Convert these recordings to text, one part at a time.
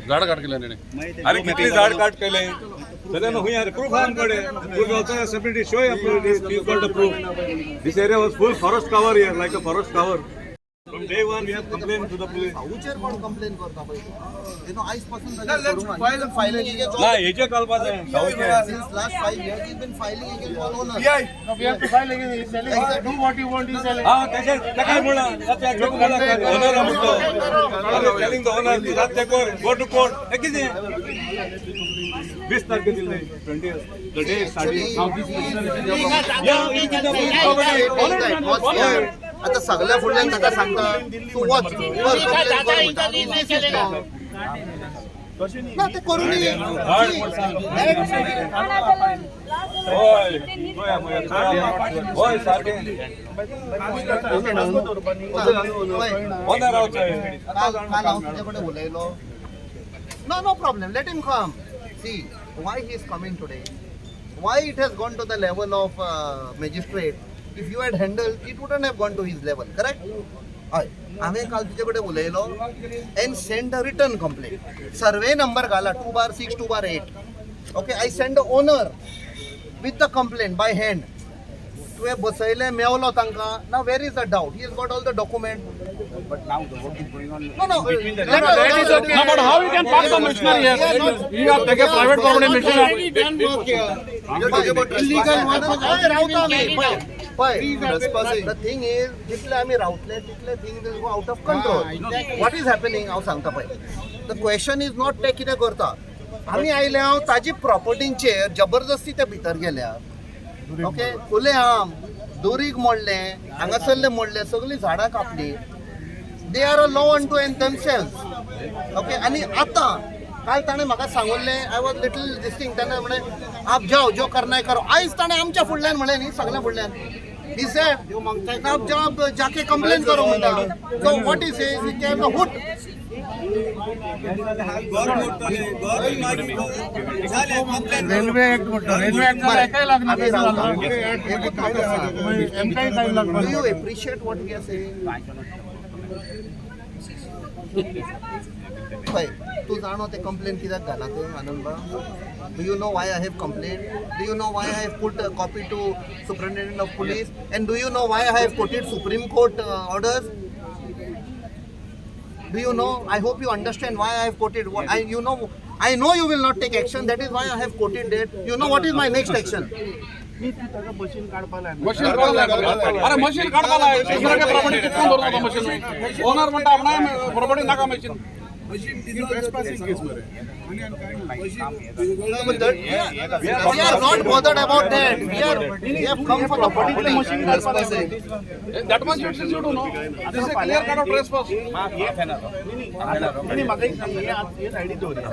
झाड काट केलं अरे किती झाड काट केले सगळ्यांना हुई अरे प्रूफ आहे आमकडे proof also separately show proof this area was full forest cover here like a forest cover From day one, we have complained to the police. Voucher कोण complain करता भाई? You know, ice person doesn't filing against. ना याचे कालपास आहे. Since last 5 years, he's been filing against all owners. No, we have to file again. He's selling. Do what you want. He's selling. हाँ त्याचे काय बोला? त्याचे ऍक्शन बोला काय? ओनर म्हणतो. अरे telling the owner, रात को go to court. हे किती? 20 तारखेला 20 the day starting. Now this आता सगळ्या फुडल्यान ताका सांगता तू वच ना ते करून तुझ्याकडे उलयलो no problem let him come see why he is coming today why it has gone to the level of magistrate. If you had handled, it wouldn't have gone to his level, correct? आम्ही काल तुझ्याकडे उलयलो and send a written complaint. Survey number घाला 2/6 2/8. Okay, I send the owner with the complaint by hand. तुवे बसयले मेवलो तांकां. Now where is the doubt? He has got all the document. But now the work is going on. No. That is okay. No, but how you can park the machinery here? You have taken private property machinery. Illegal one. The thing is, जितले आम्ही रावतले तितले things will go out of control. What is happening? हांव सांगता पळय. The question is not ते कितें करता. आमी आयले हांव ताजी प्रॉपर्टींचेर जबरदस्ती ते भितर गेल्या. ओके, खुले आम दोरीक मोडले, हांगासरले मोडले, सगळी झाडां कापली. They are a law unto themselves. Okay, आनी आतां काल ताणें म्हाका सांगले आय वॉज लिटल दिस्टिंग. ताणें म्हणे आप जाओ जो करना है करो. आयज ताणें आमच्या फुडल्यान म्हळें न्ही सगळ्या फुडल्यान. He said, आप जाओ जाके कंप्लेन करो म्हणटा. So what he says, he gave the hood. Railway act म्हणतो. रेल्वे ऍक्ट काय लागणार? Do you appreciate what we are saying? तू जाणो ते कंप्लेन कित्याक घाला ते आनंदबा? Do you know why I have complained? Do you know why I have put a copy to Superintendent of Police? And do you know why I have quoted Supreme Court orders? Do you know? I hope you understand why I have quoted. I know you will not take action. That is why I have quoted that. You know what is my next action? Machine काढपाला अरे machine काढपाला दुसऱ्या property कितून धरतो तो machine owner म्हणटा आपणा property नाका machine We are not bothered about that. We have come for the particular machine. That much you do know. This is a clear cut of trespass. नाही म्हाका एक सांग हे सायडीक दवरया.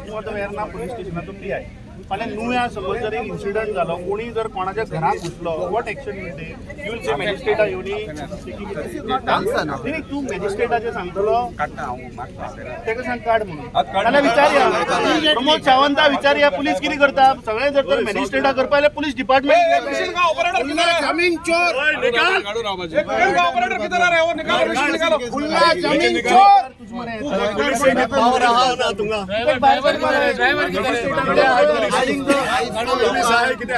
तूं आतां वेर्ना पुलीस स्टेशनातून बी आय. फाल्यां नुव्या सपोज जर एक इन्सिडंट जालो कोणी जर कोणाच्या घरात घुसलो what action will take? You will say मॅजिस्ट्रेटा येवनी नाही तूं मॅजिस्ट्रेटाचेर सांगतलो तेका सांग काड म्हणून नाल्यार विचारया प्रमोद सावंता विचारया पुलीस कितें करता. सगळे जर तर मॅजिस्ट्रेटा करपा जाल्यार पुलीस डिपार्टमेंट जमीन चोर ऑपरेटर किधर रे वो निकालो खुला जमीन चोर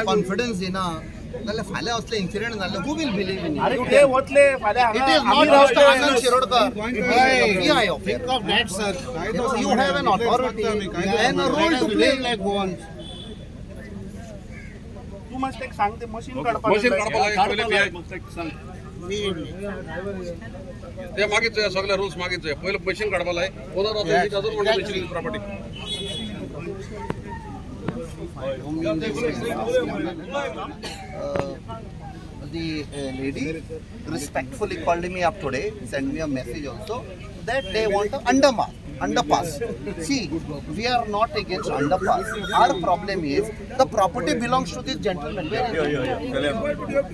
कॉन्फिडन्स दिना जाल्यार फाल्यां असले इन्सिडेंट जाल्ले हू विल बिलीव इन अरे ते वतले फाल्यां it is not just Anand Shirodkar. Think of that, sir. You have an authority and a role to play like one. तू मस्त एक सांग ते मशीन काढपाला ते मागितलं सगळ्या रूल्स मागितले पहिलं मशीन काढपाला आहे owner property The lady respectfully called me up today, sent me a message also that they want an underpass. See, we are not against underpass. Our problem is the property belongs to this gentleman. Where is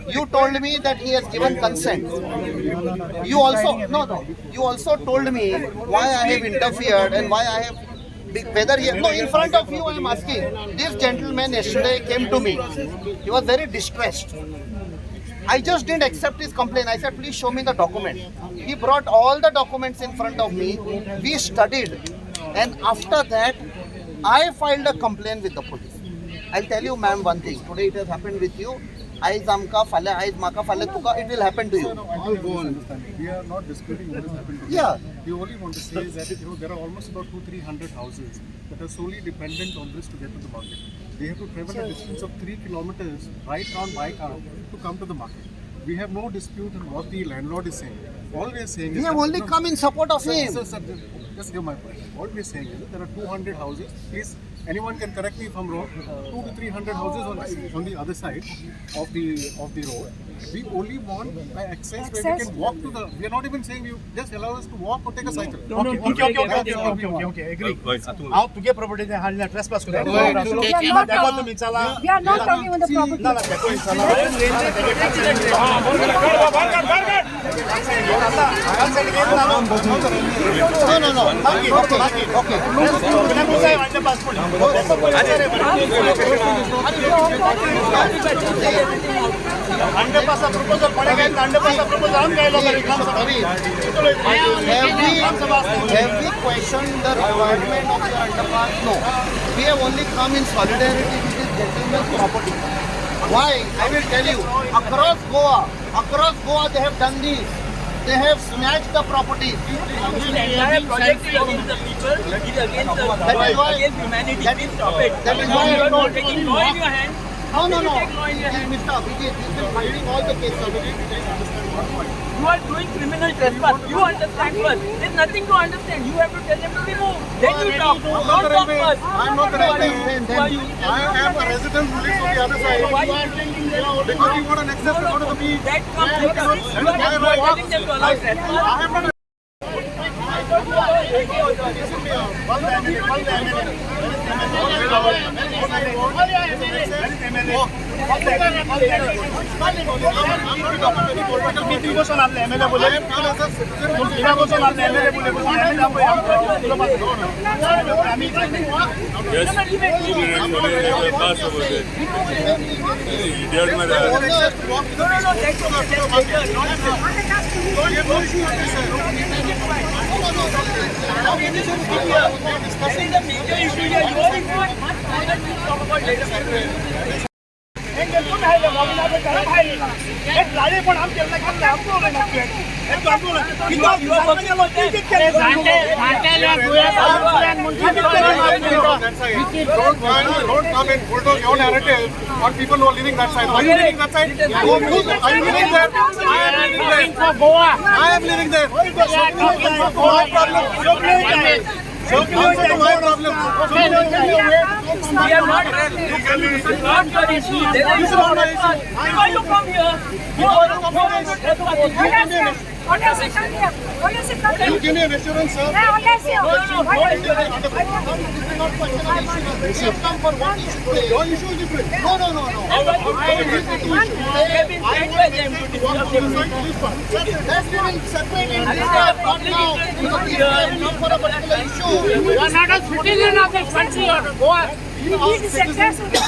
he? You told me that he has given consent. You also You also told me why I have interfered and why I have. Whether he, no, in front of you I am asking. This gentleman yesterday came to me. He was very distressed. I just didn't accept his complaint. I said, please show me the document. He brought all the documents in front of me. We studied. And after that, I filed a complaint with the police. I'll tell you, ma'am, one thing. Today it has happened with you. Aiz amka phale, aiz maka phale tuka. It will happen to you. We are not disputing what has happened. Yeah. We only want to say is that there are almost about 200-300 houses that are solely dependent on this to get to the market. They have to travel a distance of 3 kilometers right round by car to come to the market. We have no dispute on what the landlord is saying. All we are saying We is have that, only come in support of him. Sir, just give my point. All we are saying is that there are 200 houses. Please, anyone can correct me if I'm wrong. 200 to 300 houses on the other side of the road. We only want by access where we can walk to the. We are not even saying you just allow us to walk or take a cycle. Okay agree हांव तुगे प्रॉपर्टीचे हाडल्या trespass करता देखो तुम्ही चला We are not talking about the property. ना देखो चला No. Okay. अंडरपास प्रपोजल पड़ेगा अंडरपास प्रपोजल हम कह लोग Have we questioned the requirement of the underpass? No. We have only come in solidarity with this gentleman's property. Why? I will tell you. Across Goa, they have done this. They have snatched the property. The entire project is against the people, it is against the against humanity. Please stop it. That is why You I are don't taking law in your hand. No. Take law in your hand. Mr. Abhijit, he's been fighting all the cases. You are doing criminal trespass. You understand first. There's nothing to understand. You have to tell them to remove. Then you talk. Don't talk first. I'm not the railway. Who are you? I am a resident who lives on the other side. Why you are telling them? Because we want an access to go to the beach. That comes later. You are telling them to allow trespass. Meeting को सुना MLA बोले meeting को सुना MLA बोले Don't come and bulldoze your narrative on people who are living that side. Are you living that side? Are you living there? I am living there. No problem. We are not this is not your issue. There is no trespass. Why you come here? You are to trespass. What does it come here? What does it come Can you here? give me an assurance, sir? Yeah, what does it? We have come for one issue today. Your issue is different. No. They have been sent by them to discuss it. That's been separated. Not now. Because we have come for a particular issue. You are not a citizen of this country or Goa. You need to success with it.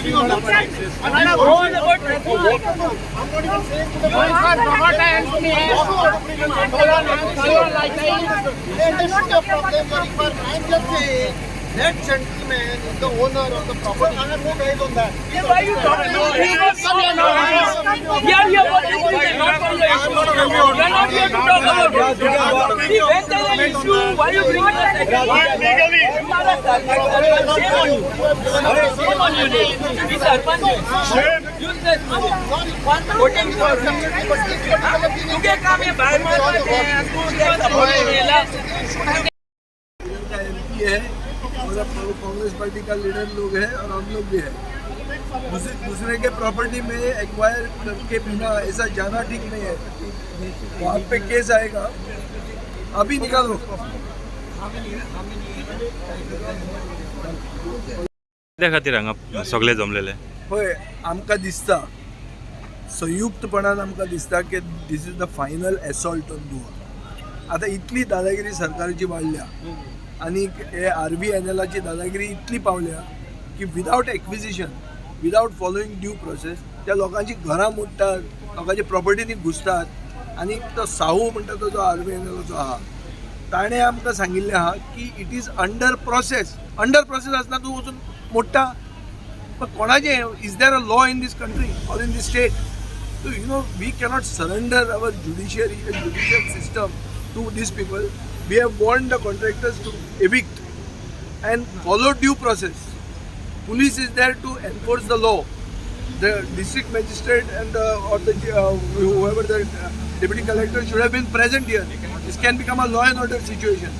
Go on about trespass. I'm not even saying to the You are promoter and to me. They understood the problem very well. I'm just saying that gentleman is the owner of the property. I have no guide on that. Why you talking to me? We are here for this reason, not for your issue. We are not here to talk about it. See, when there is an issue, why you bring us legally? Shame on you. Shame on you. Be sarpanch. Useless money. Voting for तू क्या काम है बाहर में तू क्या support करेला MP है और कांग्रेस पार्टी का लीडर लोग है और हम लोग भी है दूसरे के प्रॉपर्टी में एक्वायर करके बिना ऐसा जाना ठीक नहीं है वहाँ पे केस आएगा अभी निकालो त्या खातीर हांगा सगळे जमलेले होय आमकां दिसता संयुक्तपणान आमकां दिसता की this is the final assault on Goa आतां इतली दादागिरी सरकाराची वाडल्या आनी हे RVNLची दादागिरी इतली पावल्या की without acquisition without following due process त्या लोकांची घरां मोडटात लोकांची प्रॉपर्टीनी घुसतात आनी तो साहू म्हणटा तो जो आर्मेनियाचो जो आहा ताणें आमकां सांगिल्लें आहा की इट इज अंडर प्रोसेस आसतना तूं वचून मोडटा पण कोणाचें is there a law in this country or in this state So, we cannot surrender our judiciary and judicial system to these people. We have warned the contractors to evict and follow due process. Police is there to enforce the law. The district magistrate and whoever the deputy collector should have been present here. This can become a law and order situation.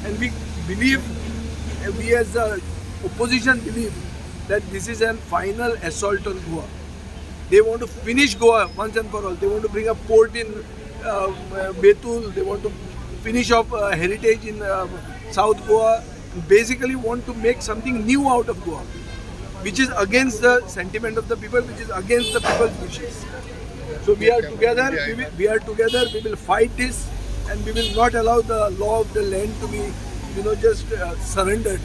And we believe, we as the opposition believe that this is a final assault on Goa. They want to finish Goa once and for all. They want to bring a port in Betul. They want to finish off heritage in South Goa. Basically want to make something new out of Goa, which is against the sentiment of the people, which is against the people's wishes. So we are together. We are together. We will fight this, and we will not allow the law of the land to be, just surrendered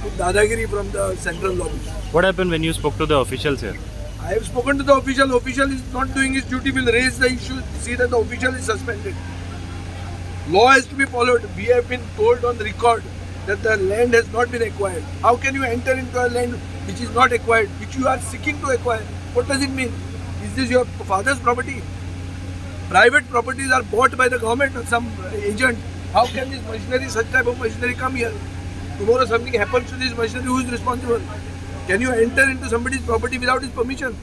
to Dadagiri from the central lobby. What happened when you spoke to the officials here? I have spoken to the official. Official is not doing his duty. Will raise the issue. See that the official is suspended. Law has to be followed. We have been told on record that the land has not been acquired. How can you enter into a land which is not acquired, which you are seeking to acquire? What does it mean? Is this your father's property? Private properties are bought by the government or some agent. How can this machinery, such type of machinery, come here? Tomorrow something happens to this machinery. Who is responsible? Can you enter into somebody's property without his permission?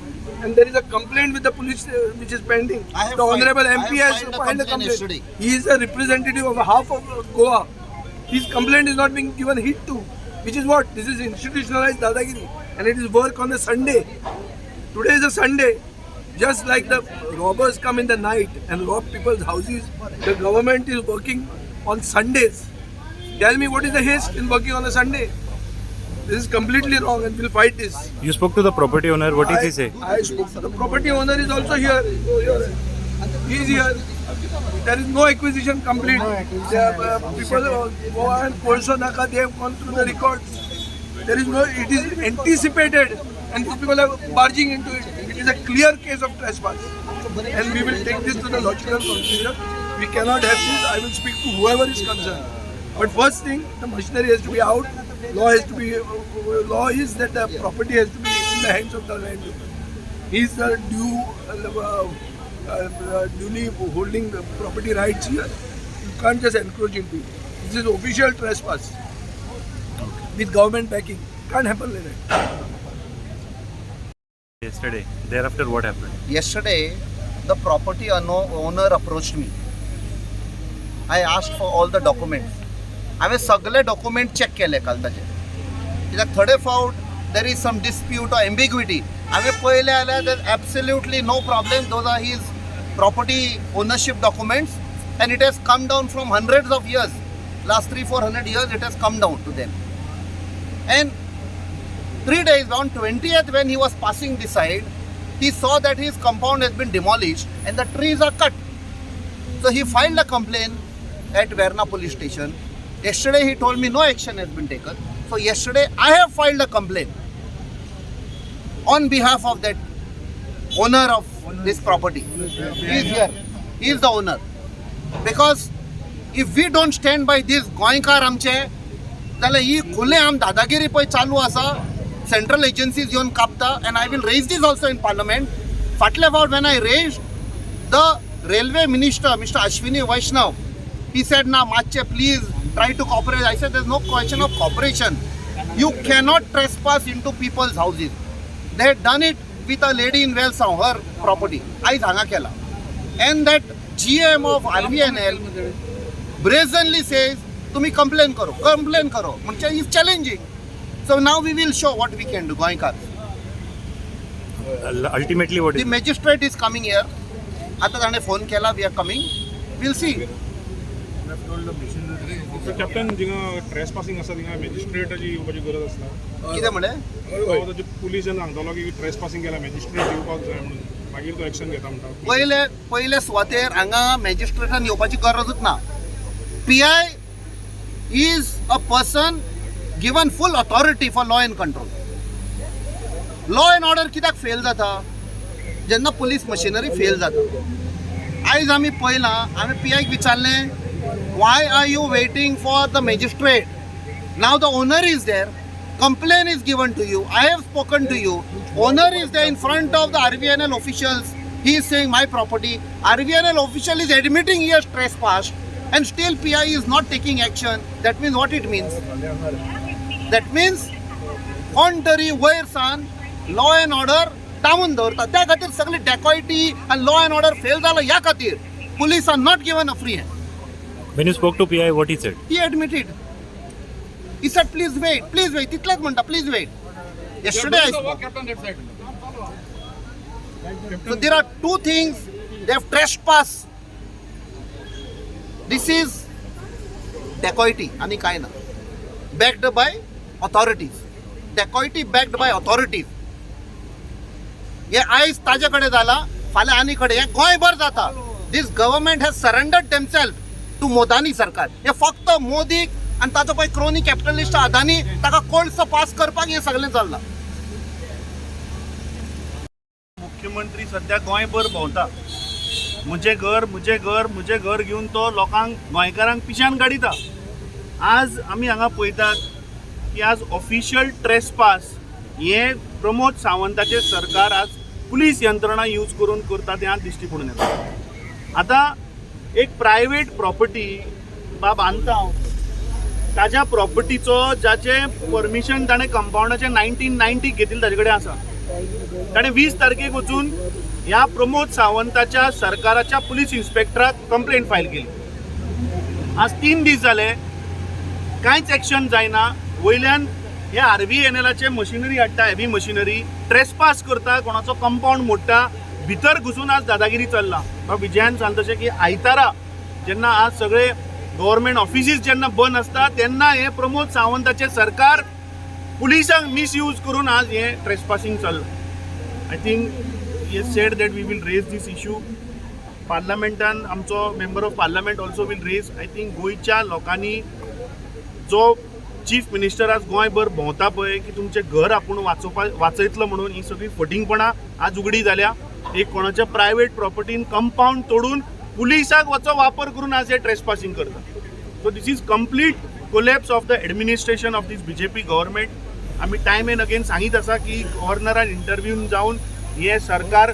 And there is a complaint with the police which is pending. The Honorable MP has filed a complaint. Yesterday. He is a representative of half of Goa. His complaint is not being given heed to. Which is what? This is institutionalized Dadagiri. And it is work on a Sunday. Today is a Sunday. Just like the robbers come in the night and rob people's houses, the government is working on Sundays. Tell me what is the haste in working on a Sunday? This is completely wrong and we'll fight this. You spoke to the property owner. What did he say? I spoke to the property owner is also here. He is here. There is no acquisition complete. People go and Kolso Naka, they have gone through the records. There is no, it is anticipated and people are barging into it. It is a clear case of trespass. And we will take this to the logical conclusion. We cannot have this. I will speak to whoever is concerned. But first thing, the machinery has to be out. Law has to be. Law is that the property has to be in the hands of the landowner. He is the duly holding the property rights here. You can't just encroach into it. This is official trespass with government backing. Can't happen like that. Yesterday. Thereafter, what happened? Yesterday, the property owner approached me. I asked for all the documents. हांवें सगळे document check केले काल ताचे कित्याक थोडे फावट there is some dispute or ambiguity हांवें पळयलें जाल्यार there absolutely no problem those are his property ownership documents and it has come down from hundreds of years last 300-400 years it has come down to them. And 3 days on 20th when he was passing this side, he saw that his compound has been demolished and the trees are cut. So he filed a complaint at Verna police station. Yesterday he told me no action has been taken. So yesterday I have filed a complaint on behalf of that owner of this property. He is here. He is the owner. Because if we don't stand by this गोंयकार आमचे जाल्यार ही खुलेआम दादागिरी पळय चालू आसा. Central agencies येवन कापता and I will raise this also in parliament. फाटल्या फावट when I raised the railway minister Mr. Ashwini Vaishnav, he said na matche please try to cooperate. I said there's no question of cooperation. You cannot trespass into people's houses. They had done it with a lady in Welsau, her property. I hanga kela. And that GM of RVNL brazenly says, "Tumi complain karo." Manche is challenging. So now we will show what we can do. Goinkar. Ultimately, what The is? magistrate is coming here. Ata tane phone kela. We are coming. We'll see. Captain जिंगा trespassing आसा थिंगा मॅजिस्ट्रेटाची येवपाची गरज आसता कितें म्हळें ताचे police जेन्ना सांगतालो की ट्रेसपासिंग केला मॅजिस्ट्रेट येवपाक जाय म्हणून मागीर तो एक्शन घेता म्हणटा पयले सुवातेर हांगा मॅजिस्ट्रेटान येवपाची गरजूच ना. PI is a person given full authority for law and control. Law and order कित्याक फेल जाता जेन्ना पुलीस मशिनरी फेल जाता. आयज आमी पळयलां, आमी PIक विचारलें, why are you waiting for the magistrate? Now the owner is there, complaint is given to you, I have spoken to you, owner is there in front of the RVNL officials, he is saying my property, RVNL official is admitting he has trespassed, and still PI is not taking action. That means what it means? That means contrary वयरसान law and order down दवरता. त्या खातीर सगळी डेकॉयटी आनी law and order fail जाला ह्या खातीर police are not given a free hand. When you spoke to PI, what he said? He admitted. He said, please wait. तितलेंच म्हणटा, please wait. Yesterday I spoke. Captain that side. So there are two things. They have trespassed. This is dacoity आणि काय ना. Backed by authorities. Dacoity backed by authorities. हे आयज ताजे कडेन जाला, फाल्यां आनी कडेन. हे गोंयभर जाता. This government has surrendered themselves to Modani सरकार. हे फक्त मोदीक आणि ताजो पळय क्रोनी कॅपिटलिस्ट अदानी ताका कोळसो पास करपाक हे सगळें चल्लां. मुख्यमंत्री सध्या गोंयभर भोंवता. मुझे घर घेवन तो लोकांक गोंयकारांक पिश्यान काडिता. आज आमी हांगा पळयतात की आज ऑफिशियल ट्रेसपास हे प्रमोद सावंताचे सरकार आज पुलीस यंत्रणा यूज करून करता तें आज दिश्टी पडून येता. आतां एक प्रायवेट प्रॉपर्टी बांदता हांव, ताज्या प्रॉपर्टीचो जाचें परमिशन ताणें कंपाउंडाचें 1990 घेतिल्लें ताजे कडेन आसा. ताणें 20 तारखेक वचून ह्या प्रमोद सावंताच्या सरकाराच्या पुलीस इन्स्पेक्टराक कंप्लेंट फायल केली. आज 3 दीस जाले, कांयच एक्शन जायना. वयल्यान हे RVNLचे मशिनरी हाडटा, हेवी मशिनरी, ट्रेसपास करता, कोणाचो कंपाउंड मोडटा, भितर घुसून आज दादागिरी चल्ला. विजयान सांगता तशें की आयतारा जेन्ना आज सगळे गव्हर्मेंट ऑफिसीस जेन्ना बंद आसता तेन्ना हे प्रमोद सावंताचे सरकार पुलिसांक मिसयूज करून आज हे ट्रेसपासिंग चल्लां. I think he has said that we will raise this issue. पार्लमेंटान आमचो member of parliament also will raise. I think गोंयच्या लोकांनी जो चीफ मिनिस्टर आज गोंयभर भोंवता पळय की तुमचें घर आपूण वाचयतलो म्हणून ही सगळी फटिंगपणां आज उगडी जाल्या. एक कोणाच्या प्रायवेट प्रॉपर्टीन कंपाउंड तोडून पुलिसाक वचो वापर करून आज हे ट्रेसपासिंग करता. So this is complete collapse of the administration of this BJP government. आमी टायम एंड अगेन सांगीत आसा की गव्हर्नरान इंटरव्यून जावन हे सरकार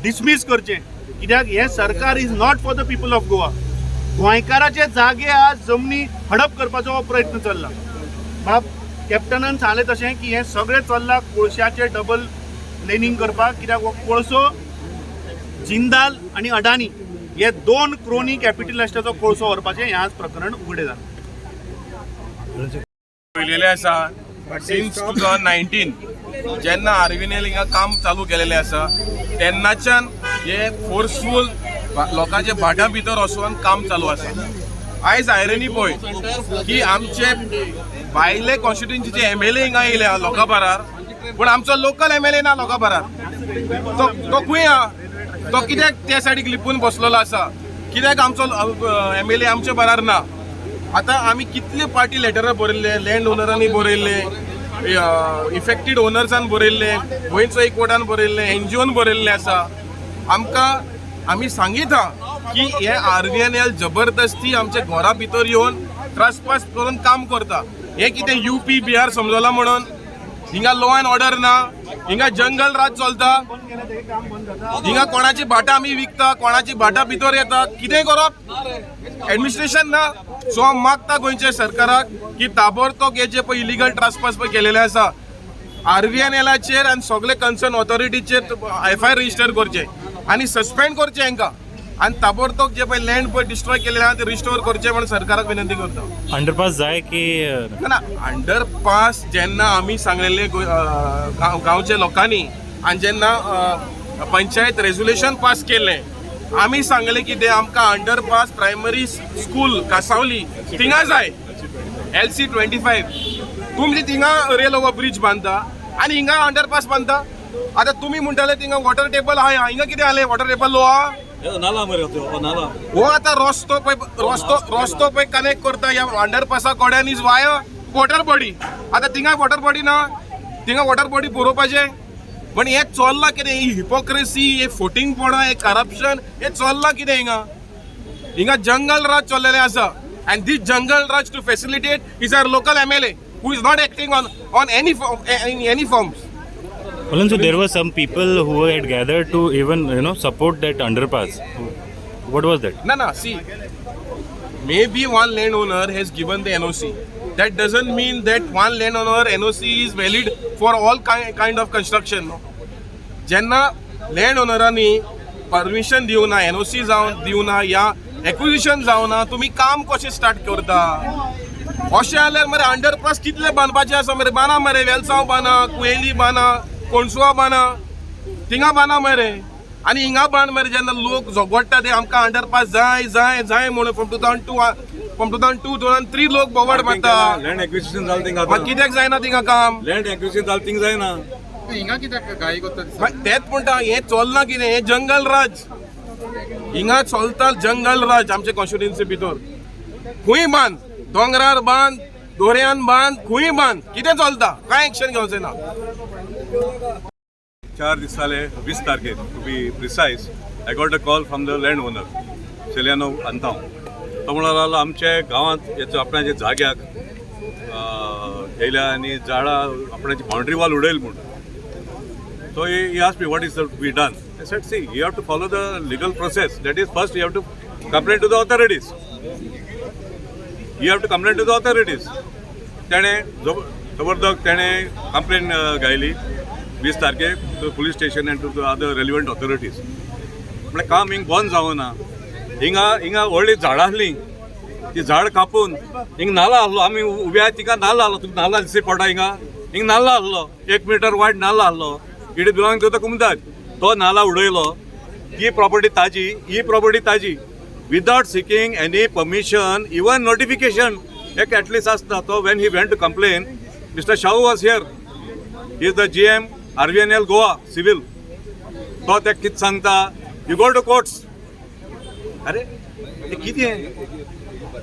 डिसमीस करचें, कित्याक हे सरकार is not for the people of Goa. गोंयकाराचे जागे आज जमनी हडप करपाचो हो प्रयत्न चल्ला. बाब कॅप्टनान सांगलें तशें की हे सगळें चल्लां कोळशाचें डबल लेनिंग करपाक, कित्याक हो कोळसो जिंदाल आणि अडानी हे 2 क्रोनी कॅपिटलिस्टाचो कोळसो व्हरपाचें हें आज प्रकरण उघडें जालां. पयलेले आसा सिन्स 2019 जेन्ना RVNL हिंगा काम चालू केलेलें आसा तेन्नाच्यान हे फोर्सफूल लोकांच्या भाटां भितर वचून काम चालू आसा. आयज आयरनी पळय की आमचे भायले कॉन्स्टिट्युएन्सीचे MLA हिंगा येयले लोकां बारार, पूण आमचो लोकल MLA ना लोकां बारार. तो खंय आहा? तो कित्याक त्या सायडीक लिपून बसलेलो आसा? कित्याक आमचो MLA आमच्या बारार ना? आतां आमी कितले पार्टी लेटरां बरयल्ले, लँड ओनरांनी बरयल्ले, इफेक्टेड ओनर्सान बरयल्ले, गोंयचो एक कोर्टान बरयल्ले, NGOन बरयल्ले आसा. आमी सांगिता की हे RVNL जबरदस्ती आमच्या घरा भितर येवन ट्रेसपास करून काम करता. हे कितें UP बिहार समजला म्हणून हिंगा लॉ अँड ऑर्डर ना, हिंगा जंगल राज चलता, हिंगा कोणाची भाटां आमी विकता, कोणाची भाटां भितर येता, कितें करप? एडमिनिस्ट्रेशन ना. सो हांव मागता गोंयच्या सरकाराक की ताबडतोब हे जे पळय इलिगल ट्रेसपास पळय केलेले आसा RVNLचेर आनी सगळे कन्सर्न ऑथॉरिटीचेर FIR रजिस्टर करचे आनी सस्पेंड करचे हांकां, आनी ताबडतोब जे पळय लँड पळय डिस्ट्रॉय केलेले आहा ते रिस्टोर करचे म्हणून सरकाराक विनंती करता. अंडरपास जाय की ना अंडरपास जेन्ना आमी सांगलेले गांवच्या लोकांनी आनी जेन्ना पंचायत रेजोल्युशन पास केलें आमी सांगलें की ते आमकां अंडरपास प्रायमरी स्कूल कासावली थिंगा जाय LC 25. तुमी थिंगा रेल ओवर ब्रिज बांदता आनी हिंगा अंडरपास बांदता. आतां तुमी म्हणटाले थिंगा वॉटर टेबल आहा, हिंगा कितें जालें? वॉटर टेबल लो आहा हो आतां रस्तो पळय कनेक्ट करता ह्या अंडरपासा कोड्यान इज वाय वॉटर बॉडी. आतां थिंगा वॉटर बॉडी ना, थिंगा वॉटर बॉडी पुरोवपाचें पण हे चल्लां कितें ही हिपोक्रेसी हे फोटिंगपणां हे करप्शन हे चल्लां कितें हिंगा जंगल राज चल्लेलें आसा and this jungle raj to facilitate is our local MLA who is not acting on any in any forms. Well, so there were some people who had gathered to even support that underpass. What was that? No, see, maybe one landowner has given the NOC. That doesn't mean that one landowner NOC is valid for all kind of construction. No? ज्यांना लँडओनरांनी permission दिवना NOC जावन दिवना या acquisition जावना तुम्ही काम कशें start करता अशें जाल्यार मरे अंडरपास कितले बांदपाचे आसा मरे बांदा मरे वेलसांव बांदा कुयेली बांदा कोणसुवा बांदा थिंगा बांदा मरे आनी हिंगा बांद मरे जेन्ना लोक झगडटा ते आमकां अंडरपास जाय जाय जाय म्हणून फ्रॉम 2002 2003 लोक बोवाड मारता लँड एक्विजिशन जालें थिंगा मागीर कित्याक जायना थिंगा काम लँड एक्विजिशन जालें थिंगा जायना हिंगा कित्याक गाय कोत्ता तेच म्हणटा हें चलना कितें हें जंगल राज हिंगा चलता जंगल राज आमच्या कॉन्स्टिट्युएन्सी भितर खूंय बांद दोंगरार बांद दोऱ्यान बांद खूंय बांद कितें चलता कांय एक्शन घेवचें ना 4 दीस जाले 20 तारखेर to be precise I got a call from the land owner सेलियानो अंताव तो म्हणून आमच्या गांवांत हेचो आपणाच्या जाग्याक येयल्या आनी झाडां आपणाची बाउंड्री वॉल उडयली म्हणून So he asked me what is to be done. I said, see, you have to follow the legal process. That is, first you have to complain to the authorities. You have to complain to the authorities. त्याने जबरदस्त त्याने complain घायली 20 तारखेक to police station and to the other relevant authorities. म्हळ्यार काम हिंग बंद जावना. हिंगा व्हडली झाडां आहलीं ती झाड कापून हिंग नाला आहलो आमी उबे आहात तिका नाला आहलो तुका नाला दिसती पडटा हिंग नाला आहलो 1 मीटर वायड नाला आहलो it is belong to the कुमदाद तो नाला उडयलो ही प्रॉपर्टी ताजी without seeking any permission even notification एक एटलीस्ट आसता तो when he went to complain mister Shahu was here he is the GM RVNL Goa civil तो ते कितें सांगता यू गो टू कोर्ट्स अरे हे कितें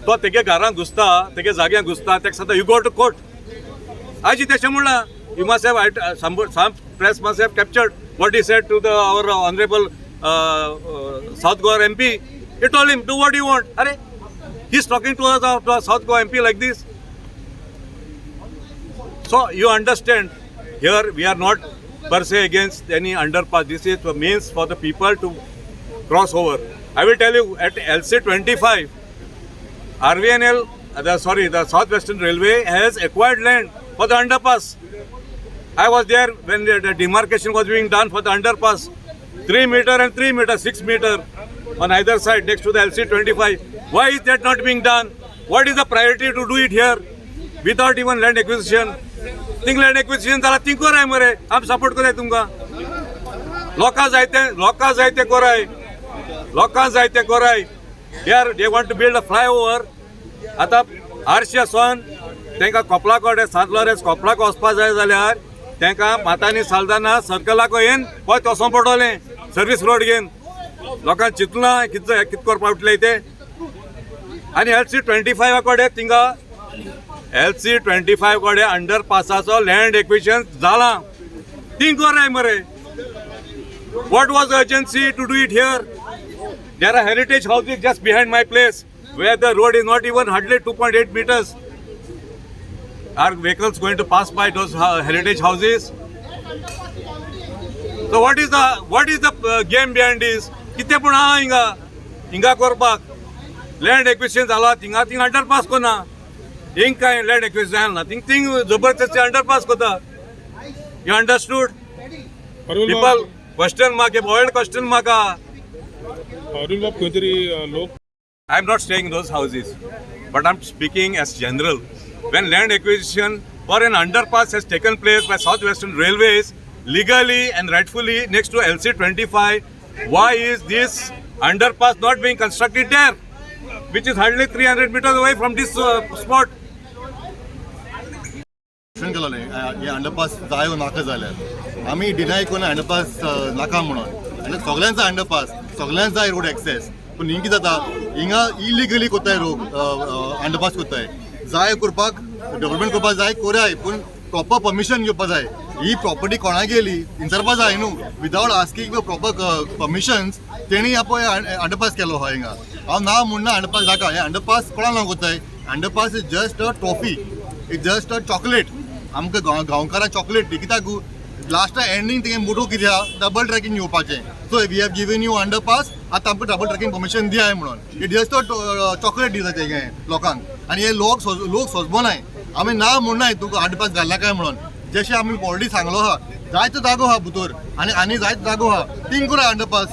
तो तेगे घरांत घुसता तेगे जाग्याक घुसता तेका सांगता यू गो टू कोर्ट आजी तेशें म्हणला you must have some press must have captured what he said to our honorable South Goa MP. He told him, do what you want. Are he's talking to us to our South Goa MP like this. So you understand, here we are not per se against any underpass. This is a means for the people to cross over. I will tell you, at LC 25, RVNL, the Southwestern Railway has acquired land for the underpass. I was there when the demarcation was being done for the underpass. 3 meter and 3 meter, 6 meter on either side next to the LC 25. Why is that not being done? What is the priority to do it here without even land acquisition? Think land acquisition zala think koray mare. Am support koray tumka. Loka zaite koray. Here they want to build a flyover. Ata Arshia Swan tenka Kopla kode Sadlores Kopla ko ospa jay zalyar तांकां मातांनी सालदाना सर्कलाक येन पळय तोसो पडोलें service road घेवन लोकांक चिंतलां कितें करपा उठले ते आनी LC 25 कडेन थिंगा LC 25 कडेन अंडरपासाचो लँड एक्विजिशन जालां थिंक कोराय मरे what was urgency to do it here there are heritage houses just behind my place where the road is not even hardly 2.8 meters. Are vehicles going to pass by those heritage houses? So what is the game behind this? कितने पुण हा हिंगा करपाक land acquisition जाला थिंगा underpass कोना हिंग काय लँड एक्विजिशन जालना थिंग जबरदस्ती अंडरपास कोता. You understood? People question mark, avoid question mark. I am not staying in those houses, but I am speaking as general. When land acquisition for an underpass has taken place by Southwestern Railways legally and rightfully next to LC 25, why is this underpass not being constructed there, which is hardly 300 meters away from this spot? हे underpass जायो नाका जाल्यार आमी deny कोना underpass नाका म्हणून आनी सगळ्यांचा अंडरपास सगळ्यांक जाय रोड एक्सेस पूण हिंग कितें जाता हिंगा इलिगली कोत्ताय रोड अंडरपास कोत्ताय जाय करपाक डेव्हलपमेंट करपाक जाय कोराय पूण प्रॉपर परमिशन घेवपाक जाय ही प्रॉपर्टी कोणा गेली विचारपा जाय न्हू विदाउट आस्किंग प्रॉपर परमिशन्स तेणी पळय अंडरपास केलो हो हिंगा हांव ना म्हणना अंडरपास नाका हे अंडरपास कोणा लागून कोत्ताय underpass is just a trophy is just a chocolate आमकां गांवकारांक चॉकलेट दी कित्याक लास्ट एंडींग तेगे मोटो कितें आहा डबल ट्रॅकिंग येवपाचें so we have given you underpass आतां आमकां डबल ट्रॅकिंग परमिशन दियाय म्हणून इट जस्ट चॉकलेट दिता तेगे लोकांक आनी हे लोक सोजबोनाय आमी ना म्हणनाय तुका अंडरपास घालना काय म्हणून जशें आमी ऑलरेडी सांगलो आहा जायतो जागो आहा भितर आनी जायतो जागो आहा थिंग करा अंडरपास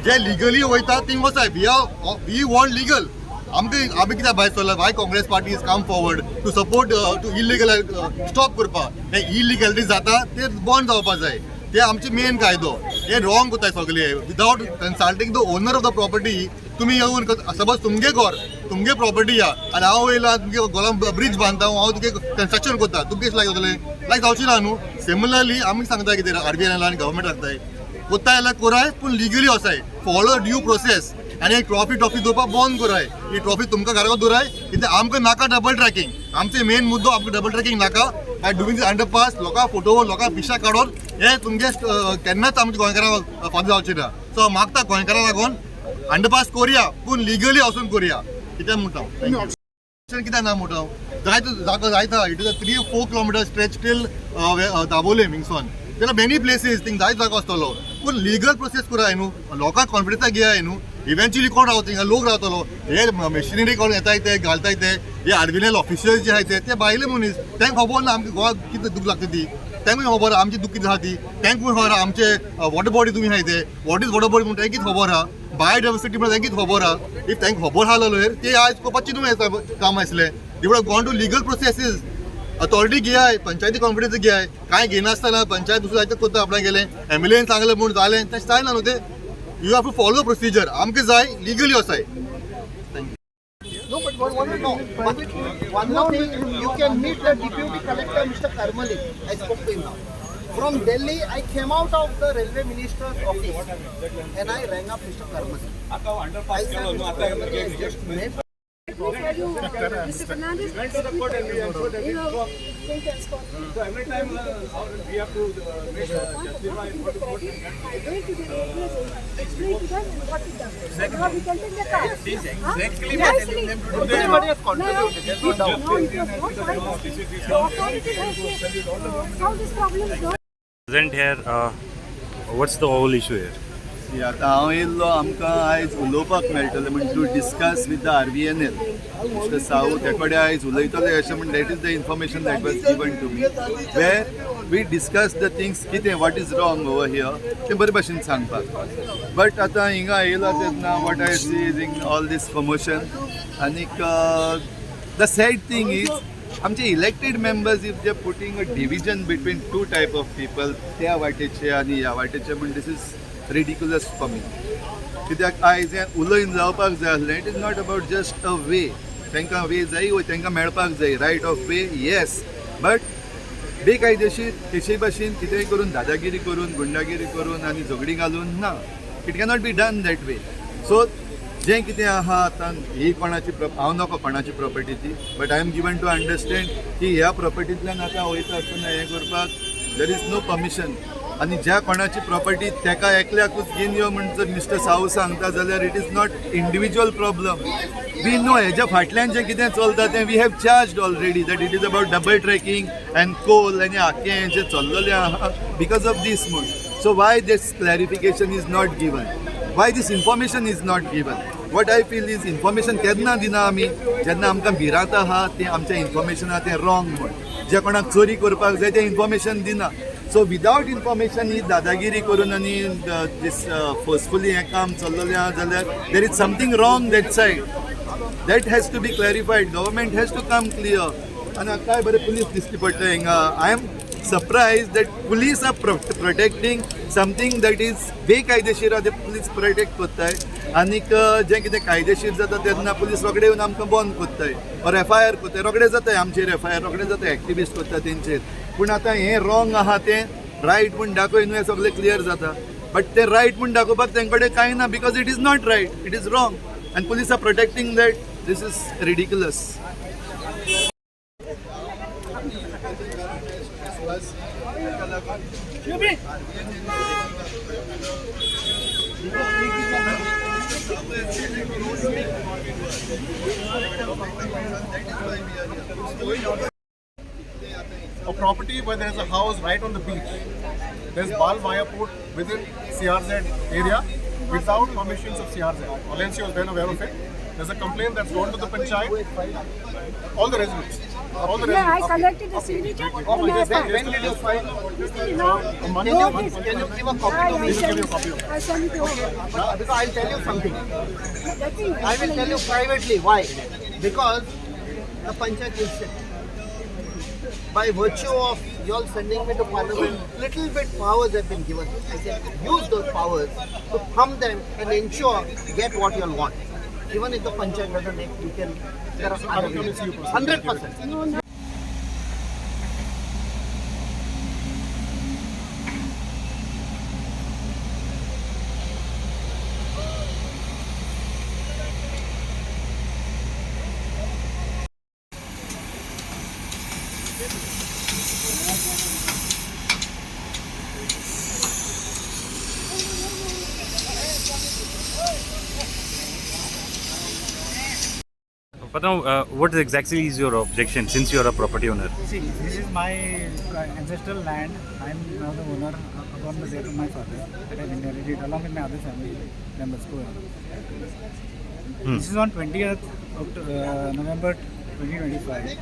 जे लिगली वयता थिंग वचाय वी वॉन्ट लिगल आमी कित्याक भायर सरला why Congress party is come forward to support to illegal stop करपाक हे इलिगॅलिटी जाता ते बंद जावपाक जाय ते आमचे मेन कायदो हे रॉंग कोताय सगळे without consulting the owner of the property तुम्ही येऊन सपोज तुमगे घर तुमगे प्रॉपर्टी या आनी हांव येयला तुमगे गोलाम ब्रिज बांदता हांव तुगे कन्स्ट्रक्शन करता तुमगे लायक जातलें लायक जावची ना न्हू सिमिलरली आमी सांगता कितें आरबीआयला आनी गव्हर्मेंट सांगताय कोत्ताय जाल्यार कोराय पूण लिगली वसाय फॉलो ड्यू प्रोसेस आनी एक ट्रॉफी दवरपाक बंद कराय ही ट्रॉफी तुमकां घरात दवराय कित्याक आमकां नाका डबल ट्रॅकिंग आमचे मेन मुद्दो आमकां डबल ट्रॅकिंग नाका बाय डुईंग दिस अंडरपास लोकां फोटो लोकां पिशा काडून हे तुमगे केन्नाच आमच्या गोंयकारांक फायदो जावचे ना सो मागता गोंयकारां लागून अंडरपास करुया पूण लिगली वचून करुया कित्याक म्हणटा कित्याक ना म्हणटा जायतो जागो जायता it is a 3-4 kilometre stretch till Dabolim हिंगसोन there are many places thing जायतो जागो आसतलो पूण लिगल प्रोसेस कराय न्हू लोकांक कॉन्फिडन्स घेयाय न्हू इव्हेंच्युअली कोण रावता हिंगा लोक रावतलो हे मशिनरी कोण येताय ते घालताय ते आर्बिनल ऑफिशियल्स जे आहाय ते भायले मनीस तांकां खबर ना आमकां गोवा कितें दूख लागता ती तांकां खबर आहा आमची दूख कितें आहा ती तांकां खबर आहा आमचे वॉटर बॉडी तुमी आहाय ते वॉट इज वॉटर बॉडी म्हणटा कितें खबर आहा बायोडायवर्सिटी म्हणटा कितें खबर आहा इफ तांकां खबर आहा जाल्यार ते आयज करपाची न्हू काम आसलें they would have gone to legal processes authority घेयाय पंचायती कॉन्फिडन्स घेयाय कांय घेनासतना पंचायत दुसरें जायते करता आपणा गेलें एम्ब्युलन्स सांगलें म्हूण जालें तशें जायना न्हू ते you have to follow procedure आमकां जाय लिगली वसाय No, but one more thing, you can meet the deputy collector, Mr. Karmali. I spoke to him now. From Delhi, I came out of the railway minister's office and I rang up Mr. Karmali. I said, Mr. Karmali, I just met. Mr. Fernandez, went to the court and we ensured that So every time we have to justify what to put. I went to the railway, explain to them what is done. Now we can take the car. Exactly what everybody has contributed. There's no doubt. Now it was not right. The authority has solved this problem. Present here, what's the whole issue here? आतां हांव येयल्लो आमकां आयज उलोवपाक मेळटलें म्हण to discuss with the RVNL mister Sahu ते कडेन आयज उलयतले अशें म्हण that is the information that was given to me where we discuss the things कितें what is wrong over here तें बरे भशेन सांगपाक बट आतां हिंगा येयला तेन्ना what I see is in all these promotion आनीक द सॅड थिंग इज आमचे elected members if they putting a division between two type of people त्या वाटेचे आनी ह्या वाटेचे म्हण this is ridiculous for me कित्याक आयज हें उलयन जावपाक जाय आसलें it is not about just a way तांकां वे जाय वो तांकां मेळपाक जाय right of way yes but बेकायदेशीर तेचे भाशेन कितेंय करून दादागिरी करून गुंडागिरी करून आनी झगडी घालून ना it cannot be done that way so जें कितें आहा आतां ही कोणाची हांव नको कोणाची प्रॉपर्टी ती but I am given to understand की ह्या प्रॉपर्टींतल्यान आतां वयता आसतना हें करपाक देर इज नो परमिशन आनी ज्या कोणाची प्रॉपर्टी तेका एकल्याकूच घेवन यो म्हण जर मिस्टर साऊ सांगता जाल्यार it is not individual problem we know हेज्या फाटल्यान जें कितें चलता तें we have charge already that it is about double tracking and coal आनी आख्खें जें चल्लेलें आहा बिकॉज ऑफ दीस म्हूण so why these clarification is not given why these information is not given what I feel is information केन्ना दिना आमी जेन्ना आमकां भिरांत आहा तें आमचें इन्फॉर्मेशन आहा तें रॉंग म्हूण जे कोणाक चोरी करपाक जाय तें इन्फॉर्मेशन दिना सो विदाउट इन्फॉर्मेशन ही दादागिरी करून आनी दीस फोर्सफुली हें काम चल्लेलें आहा जाल्यार there is something wrong that side that has to be clarified government has to come clear आनी काय बरें पुलीस दिसती पडटा हिंगा I am surprised that police are protecting something that is बेकायदेशीर ते पुलीस प्रोटेक्ट करताय आनीक जें कितें कायदेशीर जाता तेन्ना पुलीस रोखडे येवन आमकां बंद करताय और FIR करताय रोखडे जाताय आमचेर FIR रोखडे जाता एक्टिविस्ट करता तेंचेर पूण आतां हें रॉंग आहा तें रायट म्हूण दाखय न्हू हें सगळें क्लियर जाता बट तें रायट म्हूण दाखोवपाक तेंचे कडेन कांय ना because it is not right it is wrong आनी police are protecting that these is ridiculous A property where there's a house right on the beach. There's Bal Maya port within CRZ area without permissions of CRZ. Valencia was then aware of it. There's a complaint that's gone to the panchayat. All the residents. All the Yeah, I residents. collected the signature. Oh, and I When did you file? Money No, money- this- Can you give a copy to me? I send it to her. Because I'll tell you something. That thing, I will tell you privately why. Because the panchayat will sit. By virtue of you all sending me to parliament, little bit powers have been given. I said use those powers to thumb them and ensure get what you all want. Even if the panchayat doesn't make, you can. There are other ways. 100%. But now, what exactly is your objection since you are a property owner? See, this is my ancestral land. I am now the owner upon the death of my father that I have inherited along with my other family members. This is on 20th November 2025.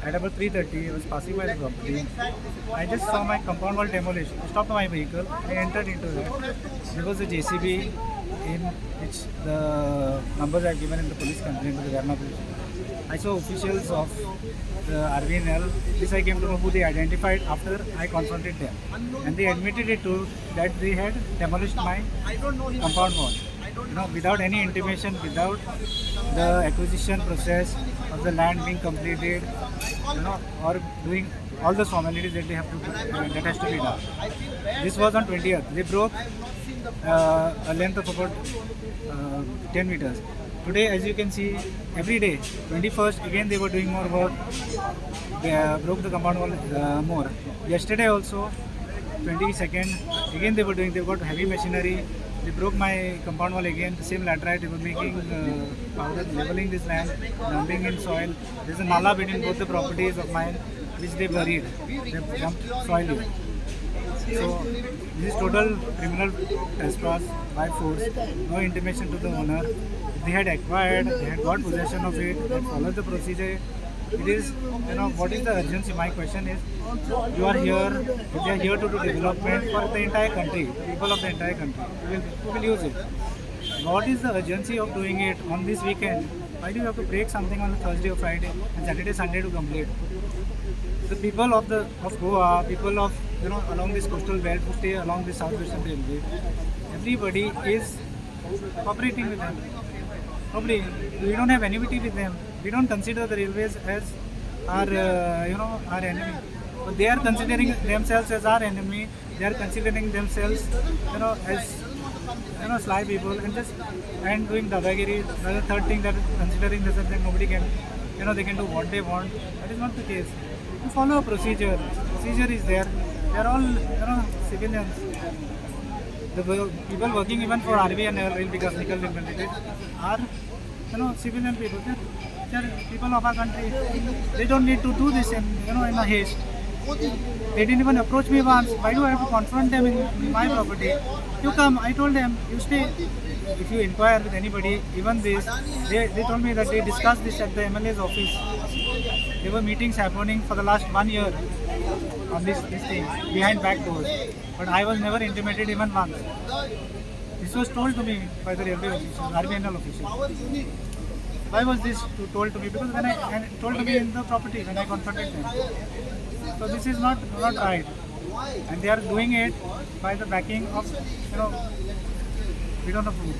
At about 3:30, I was passing by the property. I just saw my compound wall demolished. I stopped my vehicle. I entered into it. There was a JCB in which the numbers are given in the police complaint to the Verna police. I saw officials of the RVNL. This I came to know who they identified after I confronted them. And they admitted it too that they had demolished my compound wall. You know, without any intimation, without the acquisition process of the land being completed, you know, or doing all the formalities that they have to that has to be done. This was on 20th. They broke a length of about 10 meters. Today, as you can see, every day, 21st, again they were doing more work. They broke the compound wall more. Yesterday also, 22nd, again they were doing. They got heavy machinery. They broke my compound wall again. The same laterite. They were making powder, leveling this land, dumping in soil. There's a nala between both the properties of mine, which they buried. They dumped soil here. So this is total criminal trespass by force. No intimation to the owner. If they had acquired, they had got possession of it, they followed the procedure. It is, you know, what is the urgency? My question is, you are here, if they are here to do development for the entire country, the people of the entire country, who will use it. What is the urgency of doing it on this weekend? Why do you have to break something on Thursday or Friday and Saturday, Sunday to complete? The people of Goa, people of, you know, along this coastal belt who stay along the southwestern railway, everybody is cooperating with them. Nobody, we don't have enmity with them. We don't consider the railways as our, our enemy. But they are considering themselves as our enemy. They are considering themselves, as, sly people and doing dadagiri. The third thing that considering this that nobody can, they can do what they want. That is not the case. You follow a procedure. Procedure is there. They are all, civilians. The people working even for RVNL, Rail Vikas Nikam Limited, are, civilian people. They are people of our country. They don't need to do this in a haste. They didn't even approach me once. Why do I have to confront them in my property? You come, I told them, you stay. If you inquire with anybody, even this, they told me that they discussed this at the MLA's office. There were meetings happening for the last 1 year on this thing, behind back doors. But I was never intimated even once. This was told to me by the railway officials, RVNL officials. Why was this told to me? Because when I told to me in the property when I confronted them. So this is not right. And they are doing it by the backing of, we don't know who.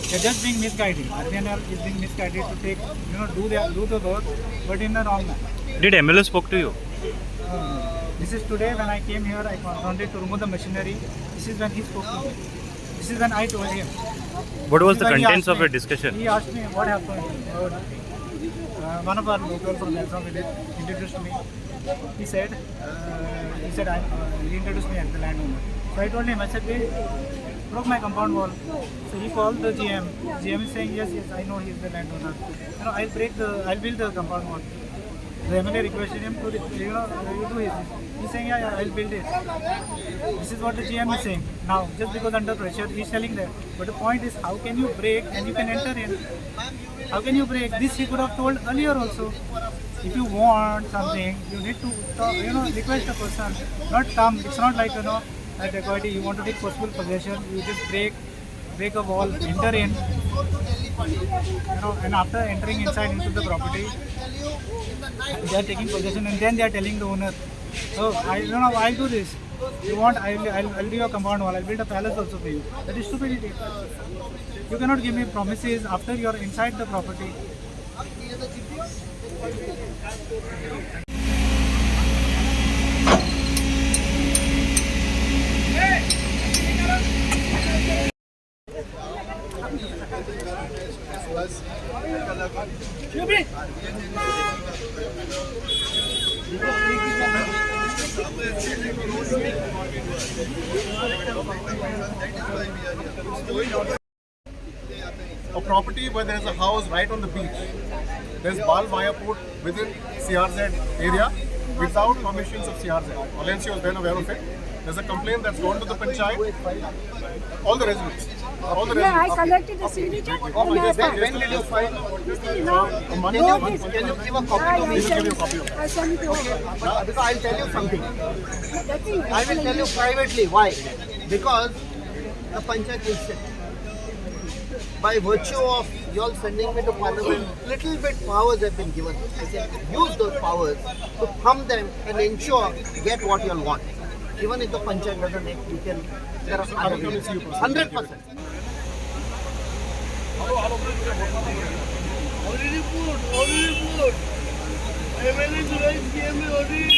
They're just being misguided. RVNL is being misguided to take, do the work, but in the wrong manner. Did MLA spoke to you? This is today when I came here, I confronted to remove the machinery. This is when he spoke to me. This is when I told him. What was the contents of your discussion? He asked me what happened. One of our local from Belgaum introduced me. he said, he introduced me as the landowner. So I told him, I said, they broke my compound wall. So he called the GM. GM is saying, yes, I know he is the landowner. I'll build the compound wall. The MLA requested him to, you do his. He's saying, yeah, I'll build it. This is what the GM is saying. Now, just because under pressure, he's telling that. But the point is, how can you break and you can enter in? How can you break? This he could have told earlier also. If you want something, you need to talk, request the person. Not come. It's not like, at equality, you want to take forceful possession. You just break a wall, enter in. And after entering inside into the property, they are taking possession and then they are telling the owner, oh, I'll do this. You want, I'll do your compound wall, I'll build a palace also for you. That is stupidity. You cannot give me promises after you're inside the property. A property where there's a house right on the beach. There's Bal Maya port within CRZ area without permissions of CRZ. Valencia was then aware of it. There's a complaint that's gone to the panchayat. All the residents. Yeah, I collected the signature. When did you file? No, Monday. Can you give a copy to me? I send it over. Because I'll tell you something. I will tell you privately why. Because the panchayat will sit. By virtue of you all sending me to parliament, little bit powers have been given. I said use those powers to thumb them and ensure get what you all want. Even if the panchayat doesn't make, you can. There are other ways. 100%. Already put. MLA July CM already